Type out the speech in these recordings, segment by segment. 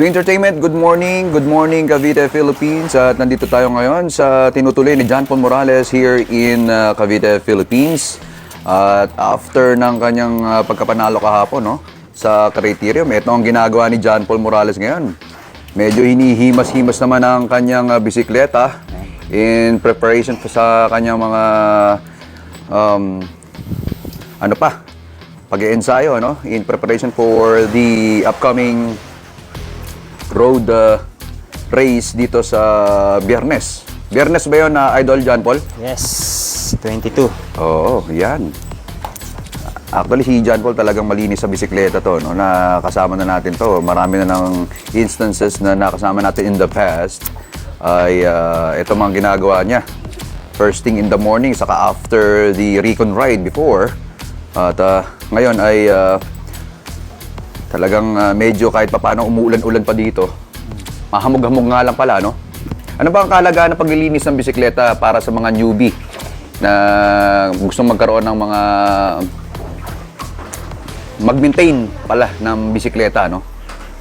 New Entertainment, good morning Cavite, Philippines. At nandito tayo ngayon sa tinutuloy ni John Paul Morales here in Cavite, Philippines. At after ng kanyang pagkapanalo kahapon sa criterium, ito ang ginagawa ni John Paul Morales ngayon. Medyo hinihimas-himas naman ang kanyang bisikleta in preparation sa kanyang mga pag-iensayo, in preparation for the upcoming road race dito sa Biyernes. Biyernes ba yun, Idol John Paul? Yes, 22. Oo, yan. Actually, si John Paul talagang malinis sa bisikleta to, na kasama na natin to. Marami na ng instances na nakasama natin in the past ay ito mga ginagawa niya. First thing in the morning, saka after the recon ride before. At ngayon ay talagang medyo kahit papaano umuulan-ulan pa dito. Mahamog-hamog nga lang pala, no? Ano ba ang kahalagahan ng paglilinis ng bisikleta para sa mga newbie na gustong magkaroon ng mga mag-maintain pala ng bisikleta, no?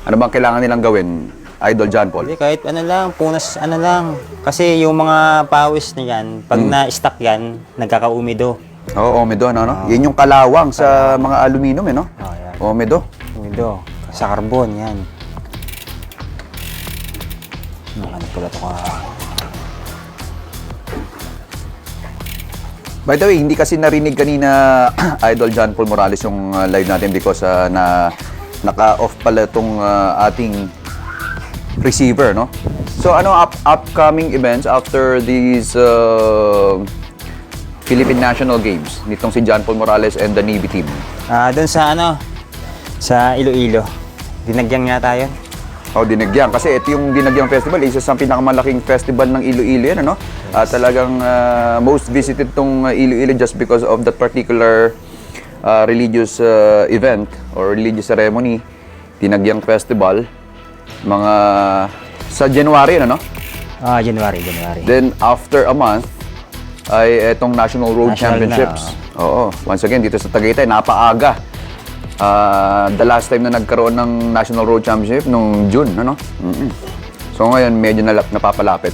Ano bang kailangan nilang gawin, Idol John Paul? Hindi, kahit ano lang, punas ano lang. Kasi yung mga pawis na yan, pag na-stuck yan, nagkaka-umido. Oo, umido, no? Yan yung kalawang sa mga aluminum, no? Oh, yan. Umido. Umido. Sa carbon, yan. Ano pala ito ka? By the way, hindi kasi narinig kanina Idol John Paul Morales yung live natin because naka-off pala itong ating receiver, no? So, ano upcoming events after these Philippine National Games nitong si John Paul Morales and the Navy team? Doon sa sa Iloilo. Dinagyang nga tayo. Oh, Dinagyang. Kasi ito yung Dinagyang Festival, isa sa pinakamalaking festival ng Iloilo yan, ano? Talagang most visited tong Iloilo just because of that particular religious event or religious ceremony, Dinagyang Festival. Mga sa January, ano? January. Then after a month ay etong National Road Championships. Oo. Once again, dito sa Tagaytay, napaaga. The last time na nagkaroon ng National Road Championship nung June, ano? So ngayon, medyo napapalapit.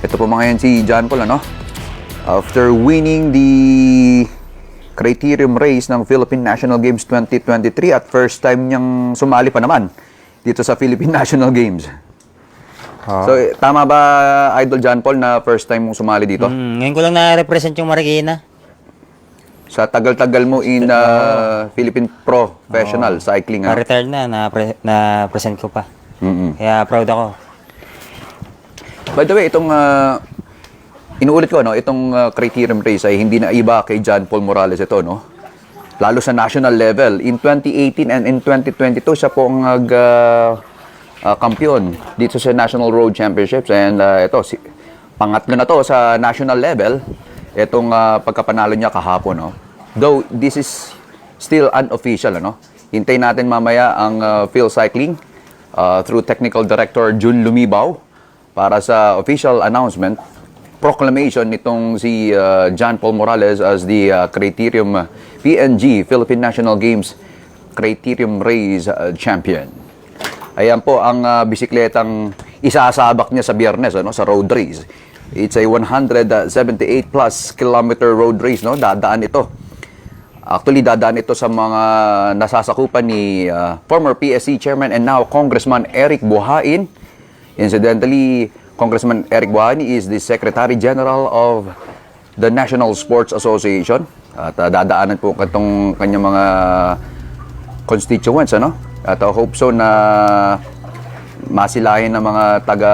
Ito po mga yan si John Paul, ano? After winning the criterium race ng Philippine National Games 2023 at first time niyang sumali pa naman dito sa Philippine National Games. So, tama ba, Idol John Paul, na first time mong sumali dito? Ngayon ko lang na-represent yung Marikina. Sa tagal-tagal mo in Philippine Professional Cycling, ano? Retired na-present ko pa. Kaya proud ako. By the way, itong inuulit ko, itong criterium race ay hindi na iba kay John Paul Morales ito, no? Lalo sa national level. In 2018 and in 2022, siya po ang kampiyon dito sa National Road Championships. And ito, pangatlo na to sa national level, itong pagkapanalo niya kahapon, no? Though this is still unofficial, ano? Hintayin natin mamaya ang Phil Cycling through Technical Director Jun Lumibaw para sa official announcement, proclamation nitong si John Paul Morales as the Criterium PNG Philippine National Games Criterium Race Champion. Ayan po ang bisikletang isasabak niya sa Biyernes, sa road race. It's a 178 plus kilometer road race, no? Dadaan ito. Actually, dadaan ito sa mga nasasakupan ni former PSC Chairman and now Congressman Eric Buhain. Incidentally, Congressman Eric Buhain is the Secretary General of the National Sports Association. At dadaanan po itong kanyang mga constituents, ano? At hope so na masilahin ng mga taga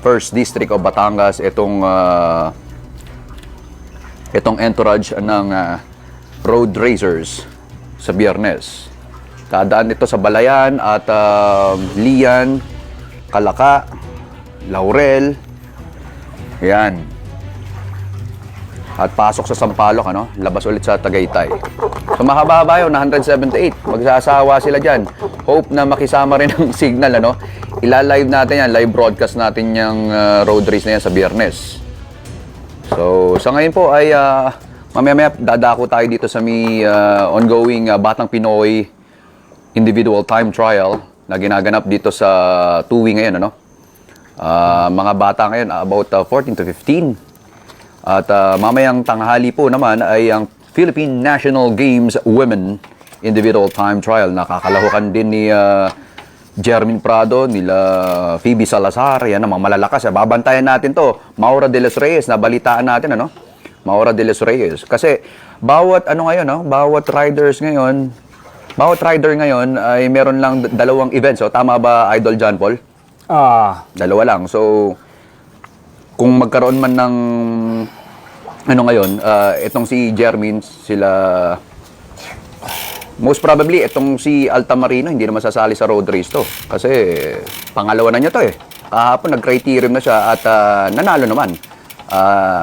First District of Batangas itong entourage ng road racers sa Biyernes. Dadaan ito sa Balayan at Lian, Kalaka, Laurel. Yan. At pasok sa Sampaloc, labas ulit sa Tagaytay. So mahaba-haba yun, 178. Magsasawa sila dyan. Hope na makisama rin ang signal, Ila-live natin yan, live broadcast natin yung road race na yan sa Biyernes. So sa ngayon po ay mamaya-maya dadako tayo dito sa ongoing Batang Pinoy individual time trial na ginaganap dito sa TUWI ngayon, ano? Mga bata ngayon, about 14 to 15. At mamayang tanghali po naman ay ang Philippine National Games Women Individual Time Trial. Nakakalahukan din ni Jermin Prado, nila Phoebe Salazar, yan ang mga malalakas. Babantayan natin to. Maura de los Reyes, nabalitaan natin, ano? Maura de los Reyes. Kasi bawat rider ngayon ay meron lang dalawang events. So, tama ba, Idol John Paul? Dalawa lang. So, kung magkaroon man ng ngayon, itong si Jermin, most probably, itong si Altamarino, hindi na masasali sa road race to. Kasi, pangalawa na niya to eh. Kahapon, nag-criterium na siya at nanalo naman.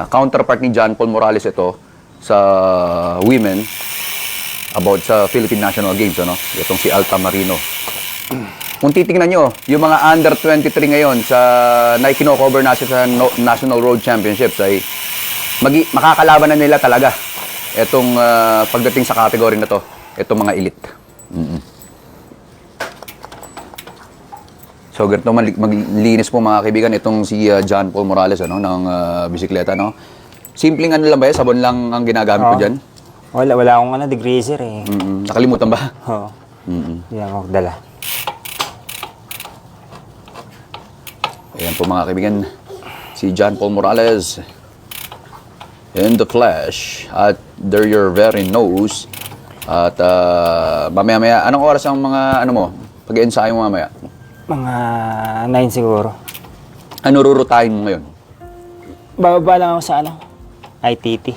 Counterpart ni John Paul Morales ito sa women about sa Philippine National Games, ano? Itong si Altamarino. Kung titingnan nyo, yung mga under 23 ngayon na kino-cover natin sa National Road Championships ay makakalaban na nila talaga itong pagdating sa category na to, itong mga elite. So, ganito maglinis po mga kaibigan itong si John Paul Morales, ano, ng bisikleta, no? Simpleng ano lang ba, sabon lang ang ginagamit ko dyan? Wala akong degreaser eh. Nakalimutan ba? Oo. Hindi ako dala. Ayan po mga kaibigan, si John Paul Morales in the flesh at there your very nose. At mamaya-maya, anong oras ang mga pag-ensayo mo mamaya? Mga 9 siguro. Ano rurutahin mo ngayon? Bababa lang ako sa ITT.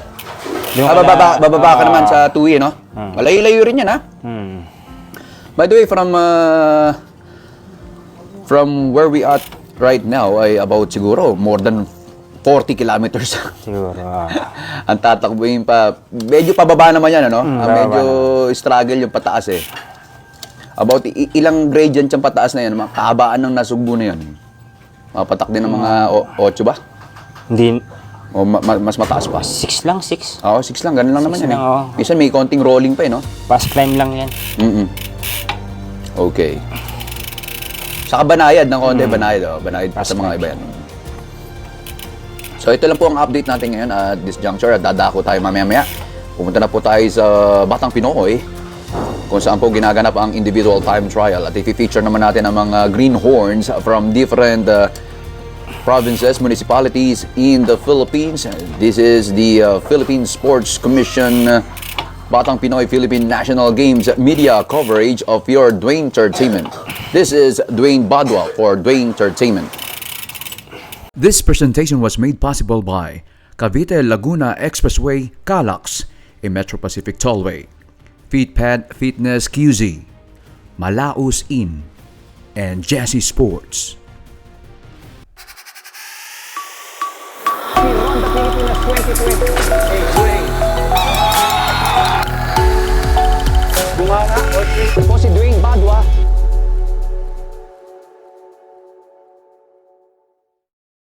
Bababa ka naman sa TUWI, no? Malayo-layo rin yan, ha? By the way, from where we at right now ay about siguro more than 40 kilometers. Siguro. Ang tatakbuhin pa. Medyo pababa naman yan, ano? Medyo struggle yung pataas eh. About ilang gradient yung pataas na yan, mga kahabaan ng Nasugbu na yan. Patak din ng mga 8 ba? Hindi. O mas mataas pa? 6 lang, 6. Oo, 6 lang. Ganun lang naman yan lang, oo. Minsan may konting rolling pa eh, no? Fast climb lang yan. Okay. Saka banayad ng konti, banayad. Banayad pa sa mga iba yan. So ito lang po ang update natin ngayon at this juncture. Dadako tayo mamaya-maya. Pumunta na po tayo sa Batang Pinoy kung saan po ginaganap ang individual time trial. At i-feature naman natin ang mga greenhorns from different provinces, municipalities in the Philippines. This is the Philippine Sports Commission Batang Pinoy Philippine National Games media coverage of your Dwayne Entertainment. This is Dwayne Badwa for Dwayne Entertainment. This presentation was made possible by Cavite Laguna Expressway, Calax, a Metro Pacific Tollway, FeedPad Fitness QZ, Malaus Inn, and Jesse Sports. We won the Pilipinas 2020.